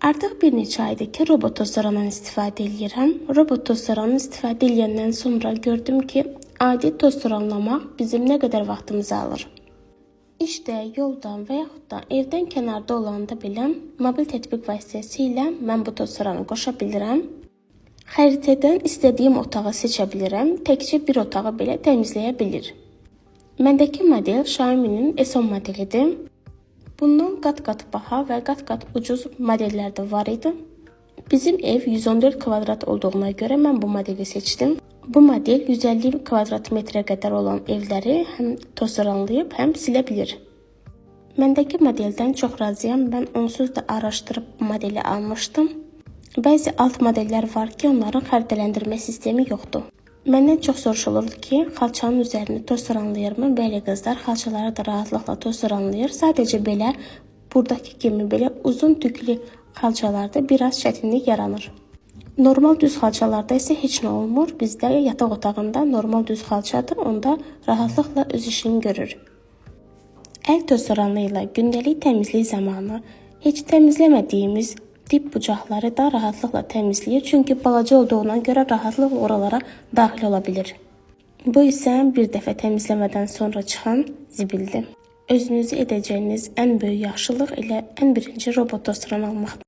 Artıq bir neçə aydır ki, robot tozsorandan istifadə edirəm. Robot tozsoranı istifadə edəndən sonra gördüm ki, adi tozsoranlamaq bizim nə qədər vaxtımızı alır. İşdə, yoldan və yaxud da evdən kənarda olanda belə mobil tətbiq vasitəsilə mən bu tozsoranı qoşa bilirəm. Xəritədən istədiyim otağı seçə bilirəm. Təkcə bir otağı belə təmizləyə bilir. Məndəki model Xiaomi'nin S10 modelidir. Bundan qat-qat baha və qat-qat ucuz modellər də var idi. Bizim ev 114 kvadrat olduğuna görə mən bu modeli seçdim. Bu model 150 kvadrat metrə qədər olan evləri həm tozsoranlayıb, həm silə bilir. Məndəki modeldən çox razıyam. Mən onsuz da araşdırıb bu modeli almışdım. Bəzi alt modellər var ki, onların xəritələndirmə sistemi yoxdur. Məndən çox soruşulurdu ki, xalçanın üzərini tozsoranlayırmı? Bəli qızlar, xalçaları da rahatlıqla tozsoranlayır. Sadəcə belə, buradakı kimi belə uzun tüklü xalçalarda biraz çətinlik yaranır. Normal düz xalçalarda isə heç nə olmur. Bizdə yataq otağında normal düz xalçadır, onda rahatlıqla öz işini görür. Əl tozsoranı ilə gündəlik təmizlik zamanı heç təmizləmədiyimiz dip bucaqları da rahatlıqla təmizləyir. Çünki balaca olduğuna görə rahatlıqla oralara daxil ola bilir. Bu isə bir dəfə təmizləmədən sonra çıxan zibildir. Özünüzü edəcəyiniz ən böyük yaxşılıq elə ən birinci robot tozsoranı almaqdır.